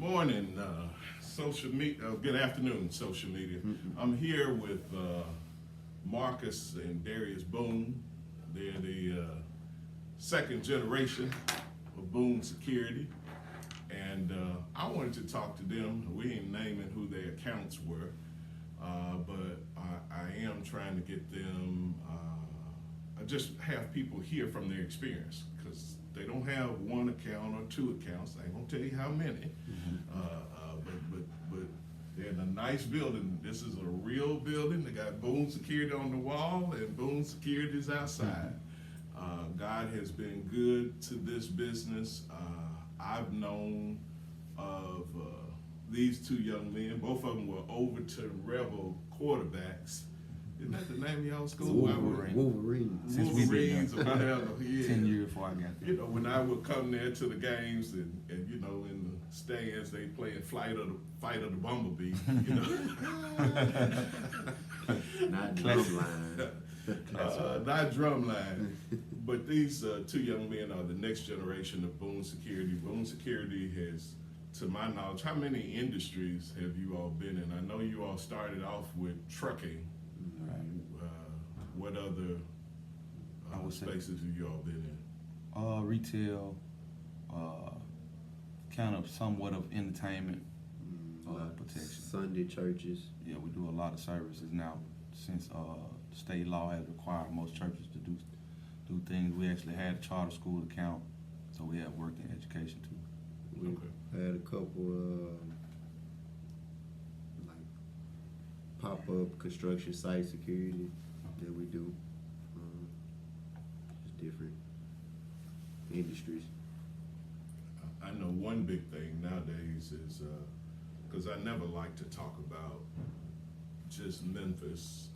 morning, social media. Good afternoon, social media. I'm here with Marcus and Darius Boone. They're the second generation of Boone Security, and I wanted to talk to them. We ain't naming who their accounts were, but I am trying to get them. I just have people hear from their experience because they don't have one account or two accounts. I ain't gonna tell you how many, but they're in a nice building. This is a real building. They got Boone Security on the wall and Boone Security is outside. God has been good to this business. I've known of these two young men. Both of them were Overton Rebel quarterbacks. Isn't that the name of y'all school? Wolverines. Wolverines or whatever. Yeah. 10 years before I got there. You know, when I would come there to the games and you know, in the stands, they playing Fight of the Bumblebee, you know. Not drumline. Not drumline. But these two young men are the next generation of Boone Security. Boone Security has, to my knowledge, how many industries have you all been in? I know you all started off with trucking. Right. What other spaces have you all been in? Retail, kind of somewhat of entertainment, protection. Sunday churches. Yeah, we do a lot of services now since state law has required most churches to do things. We actually had a charter school account, so we have worked in education too. We had a couple like pop-up construction site security that we do. Just different industries. I know one big thing nowadays is, because I never like to talk about just Memphis,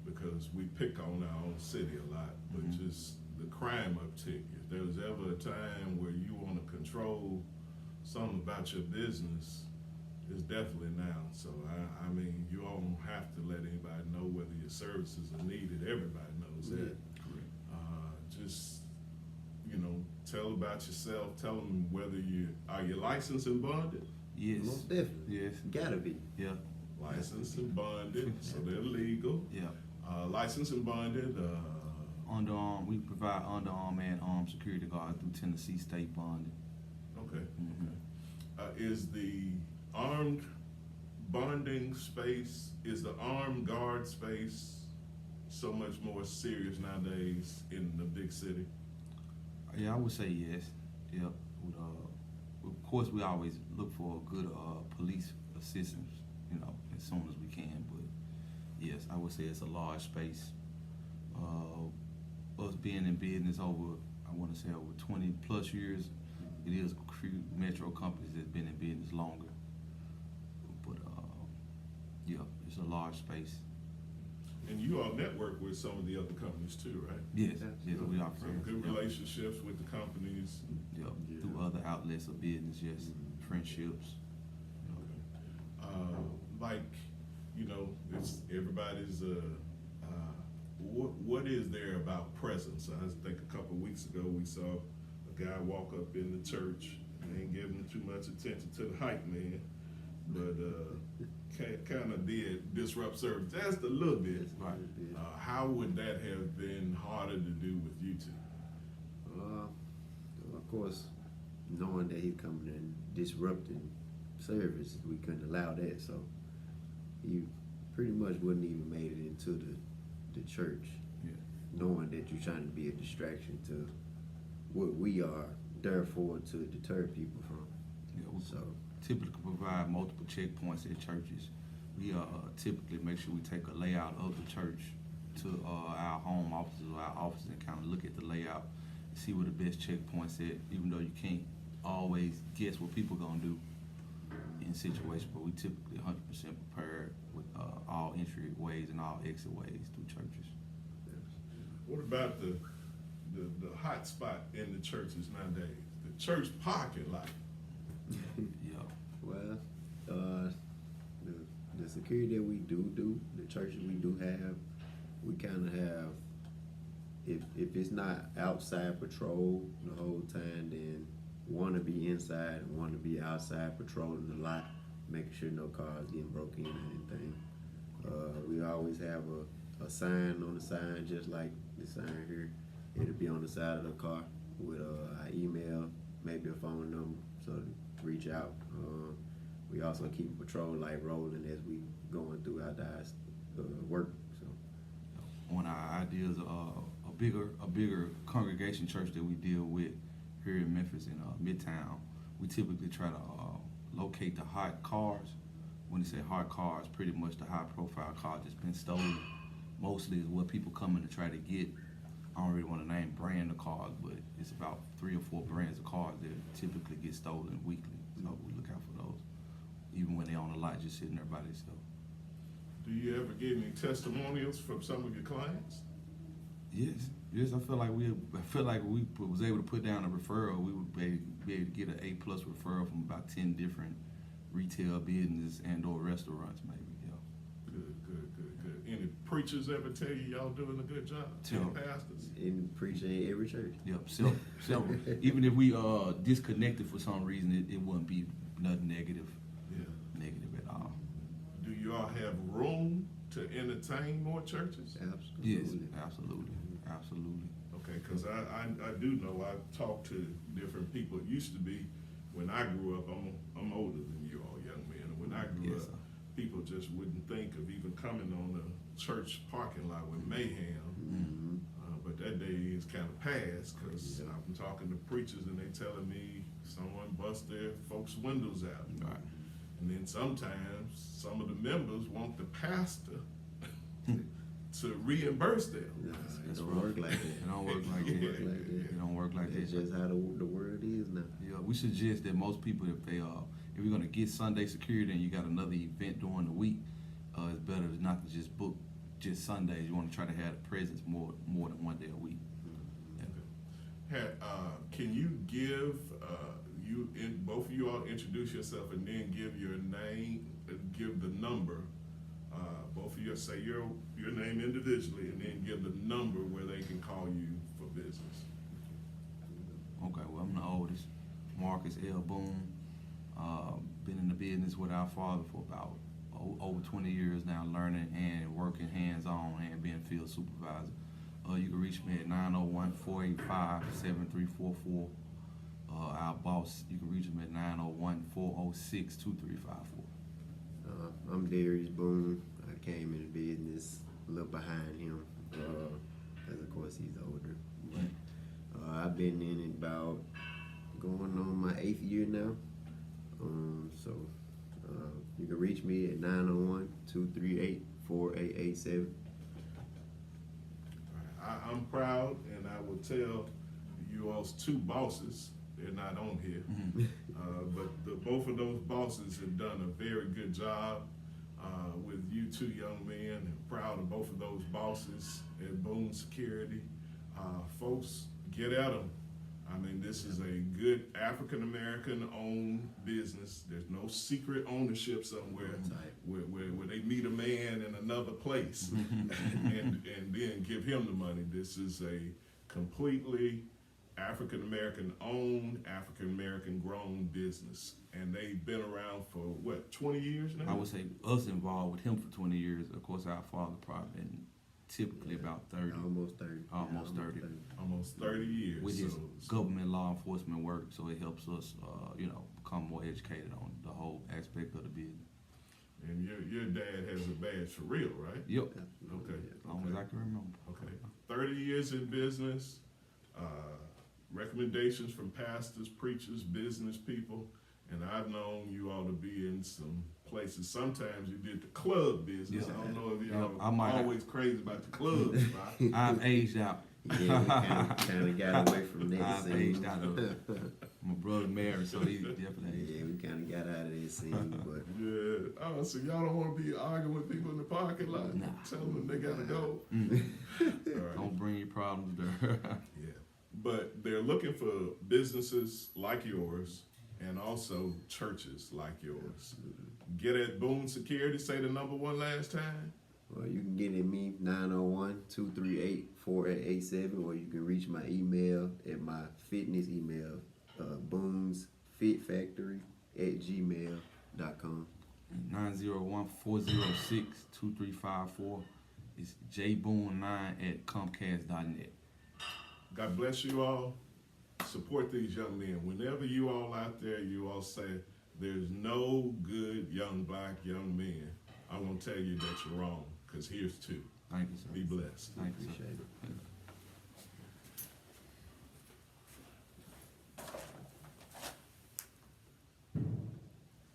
because we pick on our own city a lot, but just the crime uptick. If there was ever a time where you want to control something about your business, it's definitely now. So I mean, you all don't have to let anybody know whether your services are needed. Everybody knows that. Just, you know, tell about yourself. Tell them whether are you licensed and bonded? Yes. Most definitely. Yes. Gotta be. Yeah. Licensed and bonded, so they're legal. Yeah. Licensed and bonded. Underarm. We provide underarm and armed security guard through Tennessee State bonding. Okay. Is the armed bonding space, is the armed guard space so much more serious nowadays in the big city? Yeah, I would say yes. Yep. Of course, we always look for a good police assistance, you know, as soon as we can. But yes, I would say it's a large space. Us being in business over, I want to say over 20 plus years, it is metro companies that's been in business longer. But yeah, it's a large space. And you all network with some of the other companies too, right? Yes, yes, we are. Some good relationships with the companies. Yep, through other outlets of business, yes, friendships. Okay. Like, you know, it's everybody's. What is there about presence? I think a couple of weeks ago we saw a guy walk up in the church. I ain't giving too much attention to the hype man, but kind of did disrupt service just a little bit. Right. How would that have been harder to do with you two? Of course, knowing that he's coming and disrupting service, we couldn't allow that. So he pretty much wouldn't even made it into the church, knowing that you're trying to be a distraction to what we are there for, to deter people from. Yeah, we So typically provide multiple checkpoints at churches. We typically make sure we take a layout of the church to our home offices or our offices and kind of look at the layout, see where the best checkpoints at, even though you can't always guess what people gonna do in situations, but we typically 100% prepared with all entry ways and all exit ways through churches. What about the hot spot in the churches nowadays? The church parking lot. Yeah. well, the security that we do, the churches we do have, we kind of have. If it's not outside patrol the whole time, then want to be inside and want to be outside patrolling the lot, making sure no cars getting broken in or anything. We always have a sign on the sign, just like the sign here. It'll be on the side of the car with our email, maybe a phone number, so to reach out. We also keep a patrol light rolling as we going throughout our work. So One of our ideas, a bigger congregation church that we deal with here in Memphis in Midtown, we typically try to locate the hot cars. When they say hot cars, pretty much the high profile cars that's been stolen. Mostly is what people come in to try to get. I don't really want to name brand of cars, but it's about 3 or 4 brands of cars that typically get stolen weekly. So we look out for those, even when they're on the lot just sitting there by themselves. Do you ever get any testimonials from some of your clients? Yes. I feel like we was able to put down a referral. We would be able to get an A+ referral from about 10 different retail businesses and/or restaurants, maybe. Yeah. Good. Any preachers ever tell you y'all doing a good job? Sure. Any pastors? in preaching in every church. Yep. Several. Even if we disconnected for some reason, it wouldn't be nothing negative at all. Do you all have room to entertain more churches? Absolutely. Yes. Absolutely. Okay, because I do know, I've talked to different people. It used to be, when I grew up, I'm older than you all young men, and when I grew Yes, up, sir. people just wouldn't think of even coming on the church parking lot with mayhem. Mm-hmm. But that day is kind of past, because I've been talking to preachers and they telling me someone bust their folks' windows out. Right. And then sometimes some of the members want the pastor to reimburse them. Nah, it That's don't rough. work like that. It don't work like It that. don't work like that. It don't work like That's that. just how the world is now. Yeah, we suggest that most people, if you're gonna get Sunday security and you got another event during the week, it's better not to just book just Sundays. You want to try to have the presence more than one day a week. Can you give both of you all introduce yourself and then give your name, give the number. Both of you say your name individually and then give the number where they can call you for business. Okay, well, I'm the oldest, Marcus L. Boone. Been in the business with our father for about over 20 years now, learning and working hands-on and being field supervisor. You can reach me at 901-485-7344. Our boss, you can reach him at 901-406-2354. I'm Darius Boone. I came in the business a little behind him, because of course he's older. But I've been in it about going on my 8th year now. So you can reach me at 901-238-4887. I'm proud, and I will tell you all's 2 bosses. They're not on here, but both of those bosses have done a very good job with you 2 young men. I'm proud of both of those bosses at Boone Security. Folks, get at them. I mean, this is a good African-American owned business. There's no secret ownership somewhere where they meet a man in another place and then give him the money. This is a completely African-American owned, African-American grown business. And they've been around for what, 20 years now? I would say us involved with him for 20 years. Of course, our father probably been typically about 30. Almost 30. Almost 30. Almost 30 years. With his government law enforcement work, so it helps us, become more educated on the whole aspect of the business. And your dad has a badge for real, right? Yep. Okay. As long as I can remember. Okay. 30 years in business, recommendations from pastors, preachers, business people, and I've known you all to be in some places. Sometimes you did the club business. Yeah. I don't know if Yeah, y'all always crazy about the clubs. I've aged out. Yeah, we kind of got away from that I've scene. aged out of it. My brother married, so he definitely aged. Yeah, we kind of got out of that scene, but Yeah. Oh, so y'all don't want to be arguing with people in the parking lot? Nah. Tell them they got to go? All right. Don't bring your problems there. Yeah, but they're looking for businesses like yours and also churches like yours. Get at Boone Security, say the number one last time. well, you can get at me 901-238-4887, or you can reach my email at my fitness email Boone's Fit Factory at gmail.com. 901-406-2354. It's jboone9 at comcast.net. God bless you all. Support these young men. Whenever you all out there, you all say there's no good young black young men, I want to tell you that you're wrong, because here's two. Thank you, sir. Be blessed. Thank you, sir. Appreciate it. Yeah.